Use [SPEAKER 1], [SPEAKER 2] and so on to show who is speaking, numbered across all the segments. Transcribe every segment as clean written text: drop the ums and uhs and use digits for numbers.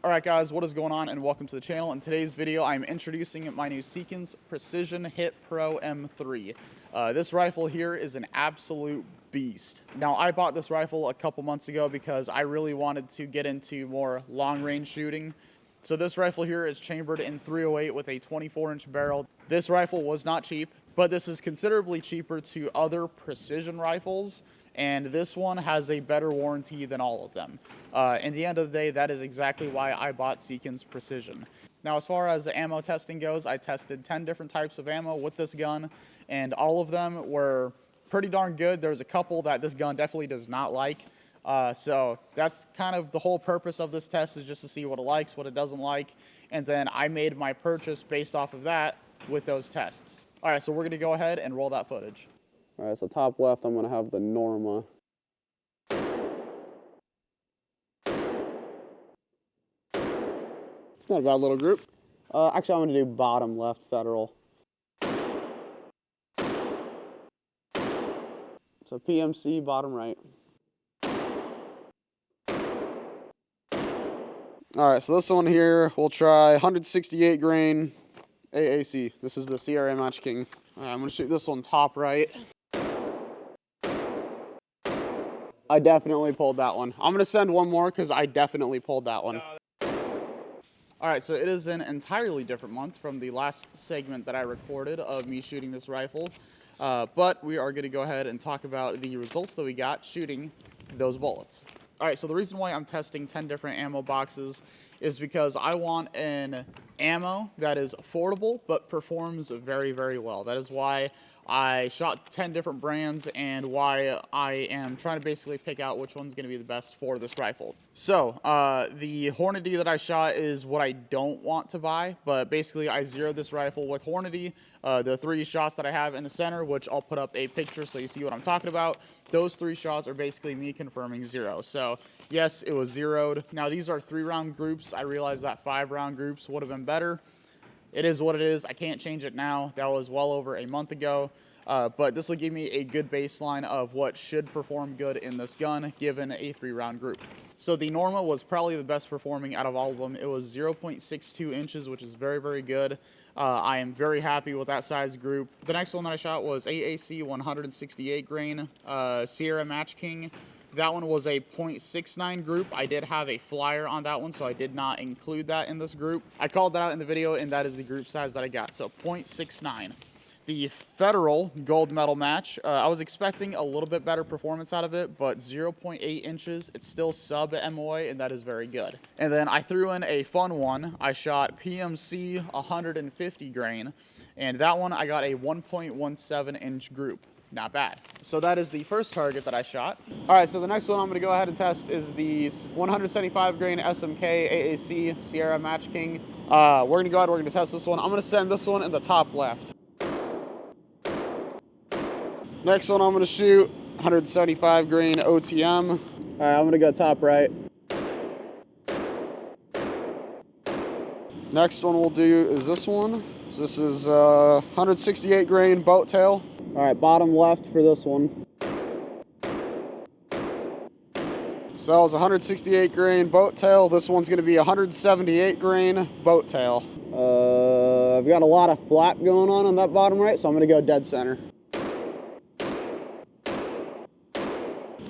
[SPEAKER 1] Alright guys, what is going on, and welcome to the channel. In today's video, I'm introducing my new Seekins Precision Hit Pro M3. This rifle here is an absolute beast. Now, I bought this rifle a couple months ago because I really wanted to get into more long-range shooting. So this rifle here is chambered in .308 with a 24-inch barrel. This rifle was not cheap, but this is considerably cheaper to other precision rifles, and this one has a better warranty than all of them. In the end of the day, that is exactly why I bought Seekins Precision. Now, as far as the ammo testing goes, I tested 10 different types of ammo with this gun, and all of them were pretty darn good. There's a couple that this gun definitely does not like. So that's kind of the whole purpose of this test, is just to see what it likes, what it doesn't like, and then I made my purchase based off of that with those tests. All right, so we're going to go ahead and roll that footage.
[SPEAKER 2] All right, so top left, I'm going to have the Norma. It's not a bad little group. Actually, I'm going to do bottom left Federal. So PMC, bottom right. All right, so this one here, we'll try 168 grain AAC. This is the Sierra Match King. All right, I'm going to shoot this one top right. I definitely pulled that one. I'm going to send one more because I definitely pulled that one.
[SPEAKER 1] All right, so it is an entirely different month from the last segment that I recorded of me shooting this rifle, but we are going to go ahead and talk about the results that we got shooting those bullets. All right, so the reason why I'm testing 10 different ammo boxes is because I want an ammo that is affordable but performs very, very well. That is why I shot 10 different brands and why I am trying to basically pick out which one's going to be the best for this rifle. So, the Hornady that I shot is what I don't want to buy, but basically I zeroed this rifle with Hornady. The 3 shots that I have in the center, which I'll put up a picture so you see what I'm talking about, those 3 shots are basically me confirming 0. So, yes, it was zeroed. Now, these are 3-round groups. I realize that 5-round groups would have been better. It is what it is. I can't change it now. That was well over a month ago. But this will give me a good baseline of what should perform good in this gun given a 3-round group. So the Norma was probably the best performing out of all of them. It was 0.62 inches, which is very, very good. I am very happy with that size group. The next one that I shot was AAC 168 grain Sierra Match King. That one was a .69 group. I did have a flyer on that one, so I did not include that in this group. I called that out in the video, and that is the group size that I got, so .69. The Federal Gold Medal Match, I was expecting a little bit better performance out of it, but 0.8 inches, it's still sub MOA, and that is very good. And then I threw in a fun one. I shot PMC 150 grain, and that one I got a 1.17 inch group. Not bad. So that is the first target that I shot. All right, so the next one I'm going to go ahead and test is the 175 grain SMK AAC Sierra Match King. We're going to go ahead, we're going to test this one. I'm going to send this one in the top left. Next one I'm going to shoot 175 grain OTM. All right, I'm going to go top right. Next one we'll do is this one. So this is 168 grain boat tail. All right, bottom left for this one. So that was 168 grain boat tail. This one's going to be 178 grain boat tail. I've got a lot of flap going on that bottom right, so I'm going to go dead center.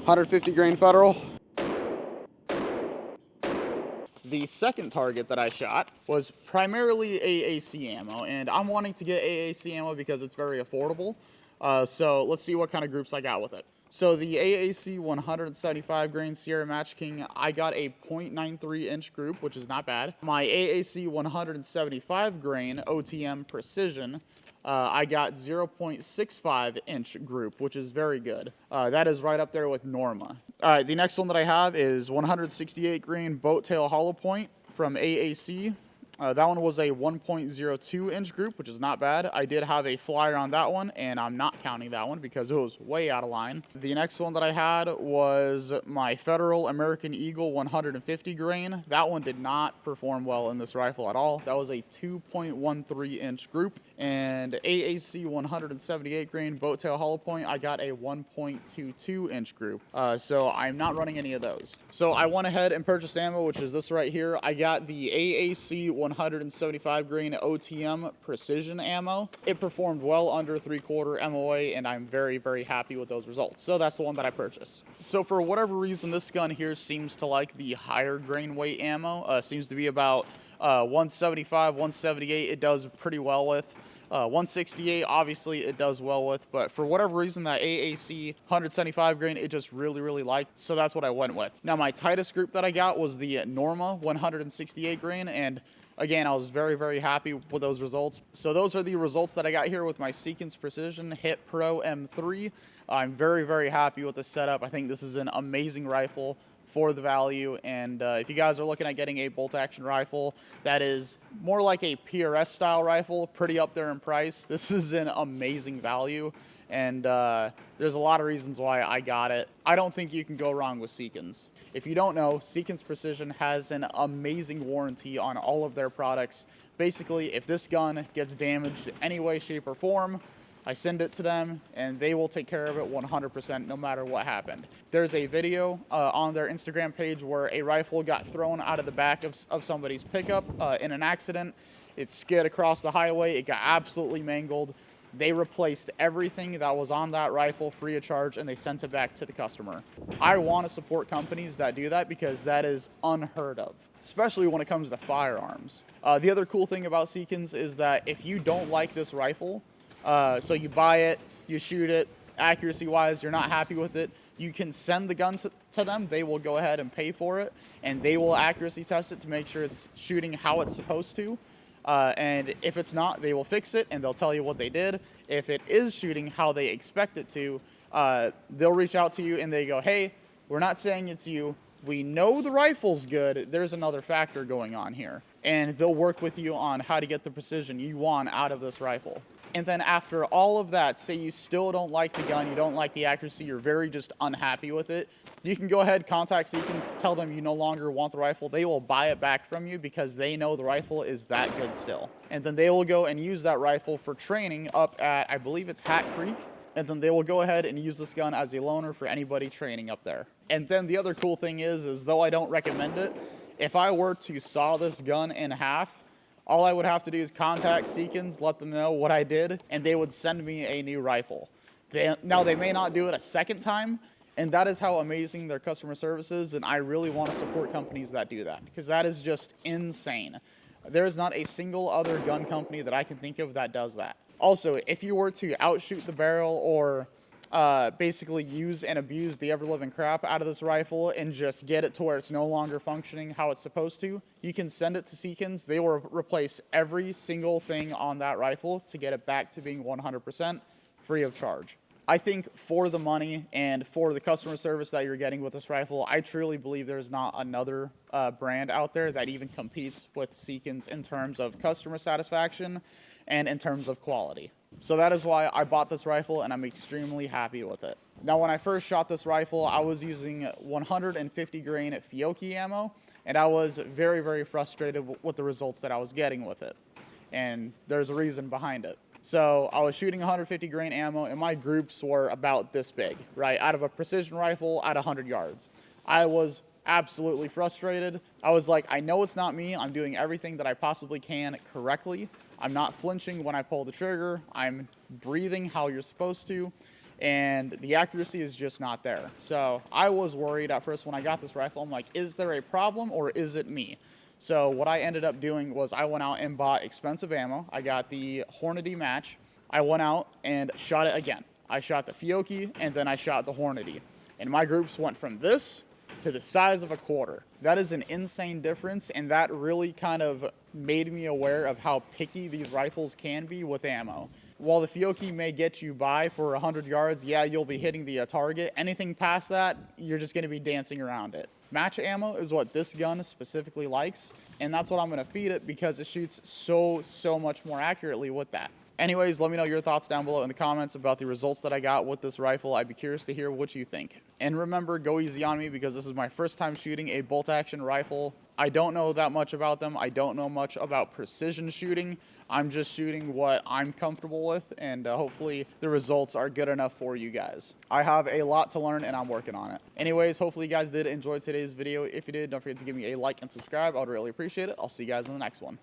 [SPEAKER 1] 150 grain Federal. The second target that I shot was primarily AAC ammo, and I'm wanting to get AAC ammo because it's very affordable. So let's see what kind of groups I got with it. So the AAC 175 grain Sierra Match King, I got a .93 inch group, which is not bad. My AAC 175 grain OTM Precision, I got 0.65 inch group, which is very good. That is right up there with Norma. All right, the next one that I have is 168 grain boat tail hollow point from AAC. That one was a 1.02 inch group, which is not bad. I did have a flyer on that one, and I'm not counting that one because it was way out of line. The next one that I had was my Federal American Eagle 150 grain. That one did not perform well in this rifle at all. That was a 2.13 inch group. And AAC 178 grain boat tail hollow point, I got a 1.22 inch group. So I'm not running any of those. So I went ahead and purchased ammo, which is this right here. I got the AAC 175 grain OTM precision ammo. It performed well under 3/4 MOA, and I'm very, very happy with those results. So that's the one that I purchased. So for whatever reason, this gun here seems to like the higher grain weight ammo. Seems to be about 175, 178. It does pretty well with. 168, obviously, it does well with, but for whatever reason, that AAC 175 grain, it just really, really liked, so that's what I went with. Now, my tightest group that I got was the Norma 168 grain, and again, I was very, very happy with those results. So those are the results that I got here with my Seekins Precision Hit Pro M3. I'm very, very happy with the setup. I think this is an amazing rifle for the value, and if you guys are looking at getting a bolt action rifle that is more like a PRS style rifle, pretty up there in price, this is an amazing value, and there's a lot of reasons why I got it. I don't think you can go wrong with Seekins. If you don't know, Seekins Precision has an amazing warranty on all of their products. Basically, if this gun gets damaged in any way, shape, or form, I send it to them, and they will take care of it 100% no matter what happened. There's a video on their Instagram page where a rifle got thrown out of the back of somebody's pickup in an accident. It skid across the highway. It got absolutely mangled. They replaced everything that was on that rifle free of charge, and they sent it back to the customer. I want to support companies that do that because that is unheard of, especially when it comes to firearms. The other cool thing about Seekins is that if you don't like this rifle, so you buy it, you shoot it, accuracy-wise, you're not happy with it, you can send the gun to them. They will go ahead and pay for it, and they will accuracy test it to make sure it's shooting how it's supposed to. And if it's not, they will fix it, and they'll tell you what they did. If it is shooting how they expect it to, they'll reach out to you, and they go, hey, we're not saying it's you. We know the rifle's good. There's another factor going on here. And they'll work with you on how to get the precision you want out of this rifle. And then after all of that, say you still don't like the gun, you don't like the accuracy, you're very just unhappy with it, you can go ahead, contact Seekins, tell them you no longer want the rifle. They will buy it back from you because they know the rifle is that good still. And then they will go and use that rifle for training up at, I believe it's Hat Creek. And then they will go ahead and use this gun as a loaner for anybody training up there. And then the other cool thing is though I don't recommend it, if I were to saw this gun in half, all I would have to do is contact Seekins, let them know what I did, and they would send me a new rifle. Now, they may not do it a second time, and that is how amazing their customer service is, and I really want to support companies that do that, because that is just insane. There is not a single other gun company that I can think of that does that. Also, if you were to outshoot the barrel or basically use and abuse the ever-living crap out of this rifle and just get it to where it's no longer functioning how it's supposed to, you can send it to Seekins. They will replace every single thing on that rifle to get it back to being 100% free of charge. I think for the money and for the customer service that you're getting with this rifle, I truly believe there's not another brand out there that even competes with Seekins in terms of customer satisfaction and in terms of quality. So that is why I bought this rifle, and I'm extremely happy with it. Now, when I first shot this rifle, I was using 150 grain Fiocchi ammo, and I was very, very frustrated with the results that I was getting with it. And there's a reason behind it. So I was shooting 150 grain ammo, and my groups were about this big, right? Out of a precision rifle at 100 yards. I was absolutely frustrated. I was like, I know it's not me. I'm doing everything that I possibly can correctly. I'm not flinching when I pull the trigger. I'm breathing how you're supposed to, and the accuracy is just not there. So I was worried at first when I got this rifle. I'm like, is there a problem or is it me? So what I ended up doing was I went out and bought expensive ammo. I got the Hornady match. I went out and shot it again. I shot the Fiocchi, and then I shot the Hornady. And my groups went from this to the size of a quarter. That is an insane difference, and that really kind of made me aware of how picky these rifles can be with ammo. While the Fiocchi may get you by for 100 yards, yeah, you'll be hitting the target. Anything past that, you're just going to be dancing around it. Match ammo is what this gun specifically likes, and that's what I'm going to feed it because it shoots so much more accurately with that. Anyways, let me know your thoughts down below in the comments about the results that I got with this rifle. I'd be curious to hear what you think. And remember, go easy on me because this is my first time shooting a bolt-action rifle. I don't know that much about them. I don't know much about precision shooting. I'm just shooting what I'm comfortable with, and hopefully the results are good enough for you guys. I have a lot to learn, and I'm working on it. Anyways, hopefully you guys did enjoy today's video. If you did, don't forget to give me a like and subscribe. I would really appreciate it. I'll see you guys in the next one.